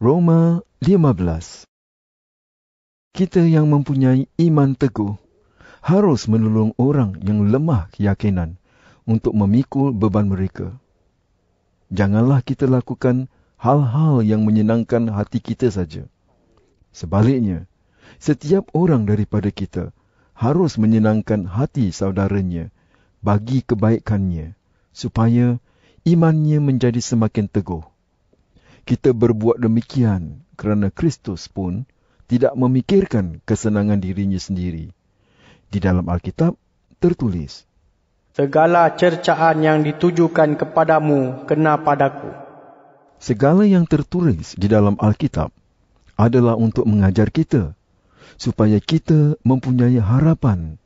Roma 15. Kita yang mempunyai iman teguh harus menolong orang yang lemah keyakinan untuk memikul beban mereka. Janganlah kita lakukan hal-hal yang menyenangkan hati kita saja. Sebaliknya, setiap orang daripada kita harus menyenangkan hati saudaranya bagi kebaikannya, supaya imannya menjadi semakin teguh. Kita berbuat demikian kerana Kristus pun tidak memikirkan kesenangan dirinya sendiri. Di dalam Alkitab tertulis, segala cercaan yang ditujukan kepadamu kena padaku. Segala yang tertulis di dalam Alkitab adalah untuk mengajar kita, supaya kita mempunyai harapan,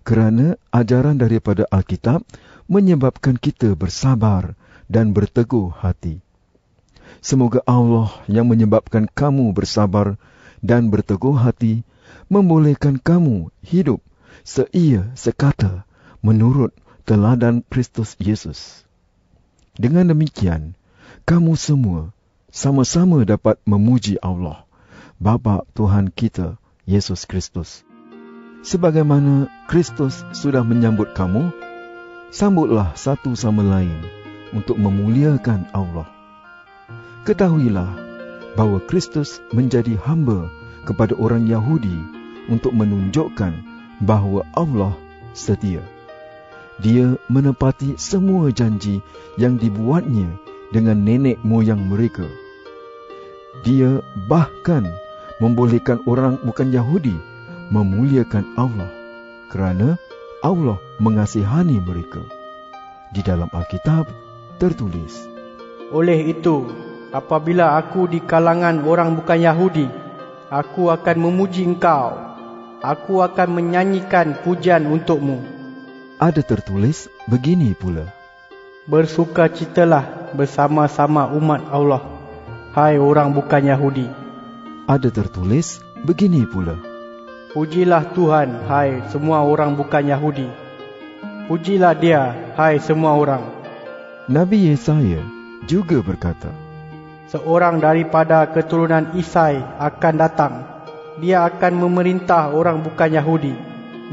kerana ajaran daripada Alkitab menyebabkan kita bersabar dan berteguh hati. Semoga Allah yang menyebabkan kamu bersabar dan berteguh hati membolehkan kamu hidup seia sekata menurut teladan Kristus Yesus. Dengan demikian, kamu semua sama-sama dapat memuji Allah, Bapa Tuhan kita, Yesus Kristus. Sebagaimana Kristus sudah menyambut kamu, sambutlah satu sama lain untuk memuliakan Allah. Ketahuilah bahawa Kristus menjadi hamba kepada orang Yahudi untuk menunjukkan bahawa Allah setia. Dia menepati semua janji yang dibuatnya dengan nenek moyang mereka. Dia bahkan membolehkan orang bukan Yahudi memuliakan Allah kerana Allah mengasihani mereka. Di dalam Alkitab tertulis, oleh itu, apabila aku di kalangan orang bukan Yahudi, aku akan memuji engkau. Aku akan menyanyikan pujian untukmu. Ada tertulis begini pula, bersukacitalah bersama-sama umat Allah, hai orang bukan Yahudi. Ada tertulis begini pula, pujilah Tuhan, hai semua orang bukan Yahudi. Pujilah Dia, hai semua orang. Nabi Yesaya juga berkata, seorang daripada keturunan Isai akan datang. Dia akan memerintah orang bukan Yahudi,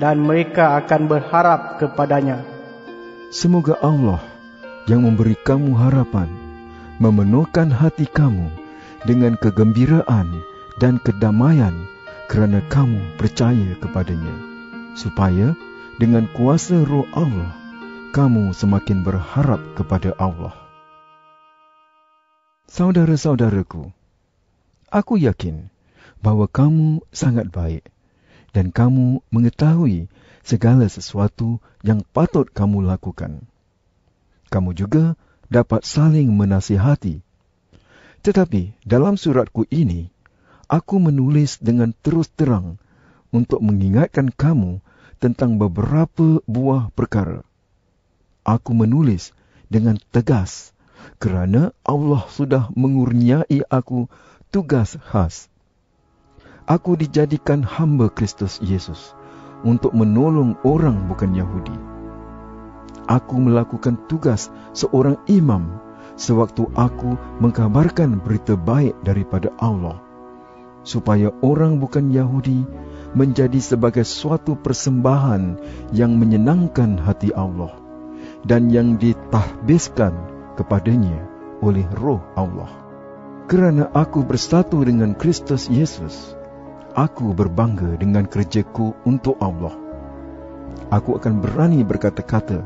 dan mereka akan berharap kepadanya. Semoga Allah yang memberi kamu harapan memenuhkan hati kamu dengan kegembiraan dan kedamaian kerana kamu percaya kepadanya, supaya dengan kuasa Roh Allah kamu semakin berharap kepada Allah. Saudara-saudaraku, aku yakin bahawa kamu sangat baik dan kamu mengetahui segala sesuatu yang patut kamu lakukan. Kamu juga dapat saling menasihati. Tetapi dalam suratku ini, aku menulis dengan terus terang untuk mengingatkan kamu tentang beberapa buah perkara. Aku menulis dengan tegas kerana Allah sudah mengurniai aku tugas khas. Aku dijadikan hamba Kristus Yesus untuk menolong orang bukan Yahudi. Aku melakukan tugas seorang imam sewaktu aku mengkabarkan berita baik daripada Allah, supaya orang bukan Yahudi menjadi sebagai suatu persembahan yang menyenangkan hati Allah dan yang ditahbiskan kepadanya oleh Roh Allah. Kerana aku bersatu dengan Kristus Yesus, aku berbangga dengan kerjaku untuk Allah. Aku akan berani berkata-kata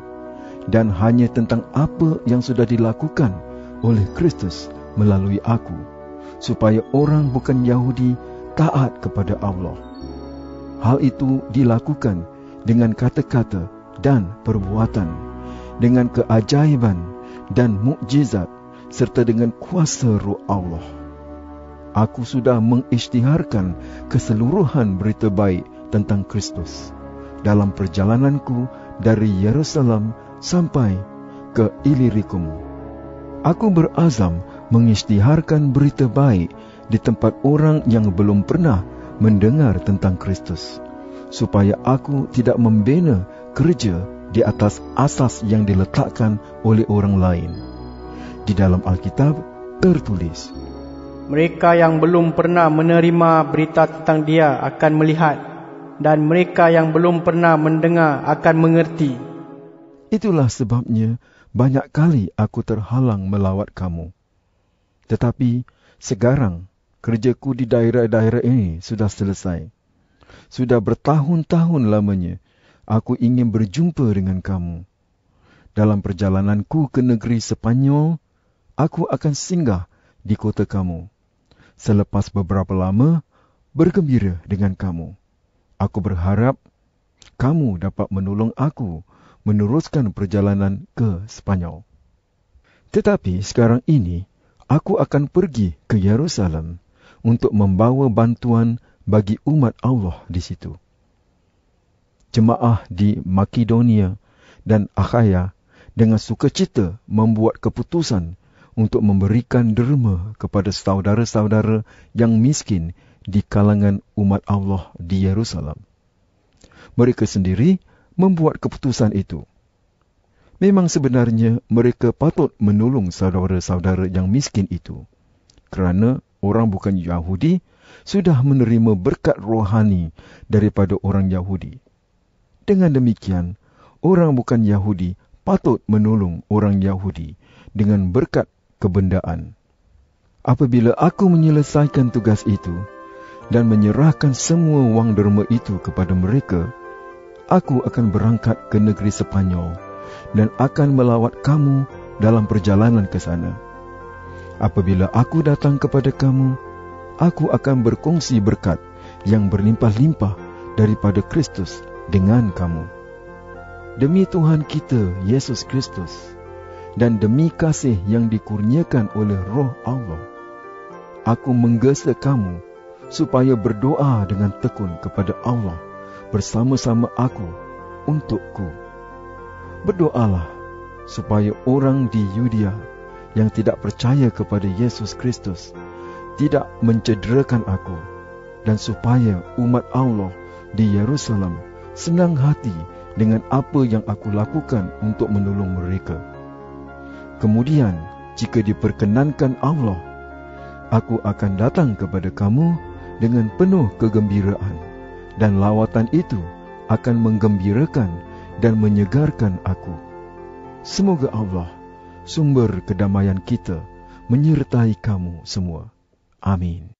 dan hanya tentang apa yang sudah dilakukan oleh Kristus melalui aku, supaya orang bukan Yahudi taat kepada Allah. Hal itu dilakukan dengan kata-kata dan perbuatan, dengan keajaiban dan mukjizat, serta dengan kuasa Roh Allah. Aku sudah mengisytiharkan keseluruhan berita baik tentang Kristus dalam perjalananku dari Yerusalem sampai ke Ilirikum. Aku berazam mengisytiharkan berita baik di tempat orang yang belum pernah mendengar tentang Kristus, supaya aku tidak membina kerja di atas asas yang diletakkan oleh orang lain. Di dalam Alkitab tertulis, Mereka yang belum pernah menerima berita tentang Dia akan melihat, dan mereka yang belum pernah mendengar akan mengerti. Itulah sebabnya banyak kali aku terhalang melawat kamu. Tetapi sekarang kerjaku di daerah-daerah ini sudah selesai. Sudah bertahun-tahun lamanya aku ingin berjumpa dengan kamu. Dalam perjalananku ke negeri Sepanyol, aku akan singgah di kota kamu. Selepas beberapa lama, bergembira dengan kamu. Aku berharap kamu dapat menolong aku meneruskan perjalanan ke Sepanyol. Tetapi sekarang ini, aku akan pergi ke Yerusalem untuk membawa bantuan bagi umat Allah di situ. Jemaah di Makedonia dan Akhaya dengan sukacita membuat keputusan untuk memberikan derma kepada saudara-saudara yang miskin di kalangan umat Allah di Yerusalem. Mereka sendiri membuat keputusan itu. Memang sebenarnya mereka patut menolong saudara-saudara yang miskin itu, kerana orang bukan Yahudi sudah menerima berkat rohani daripada orang Yahudi. Dengan demikian, orang bukan Yahudi patut menolong orang Yahudi dengan berkat kebendaan. Apabila aku menyelesaikan tugas itu dan menyerahkan semua wang derma itu kepada mereka, aku akan berangkat ke negeri Sepanyol dan akan melawat kamu dalam perjalanan ke sana. Apabila aku datang kepada kamu, aku akan berkongsi berkat yang berlimpah-limpah daripada Kristus dengan kamu. Demi Tuhan kita, Yesus Kristus, dan demi kasih yang dikurniakan oleh Roh Allah, aku menggesa kamu supaya berdoa dengan tekun kepada Allah bersama-sama aku untukku. Berdoalah supaya orang di Yudea yang tidak percaya kepada Yesus Kristus tidak mencederakan aku, dan supaya umat Allah di Yerusalem senang hati dengan apa yang aku lakukan untuk menolong mereka. Kemudian, jika diperkenankan Allah, aku akan datang kepada kamu dengan penuh kegembiraan, dan lawatan itu akan menggembirakan dan menyegarkan aku. Semoga Allah, sumber kedamaian kita, menyertai kamu semua. Amin.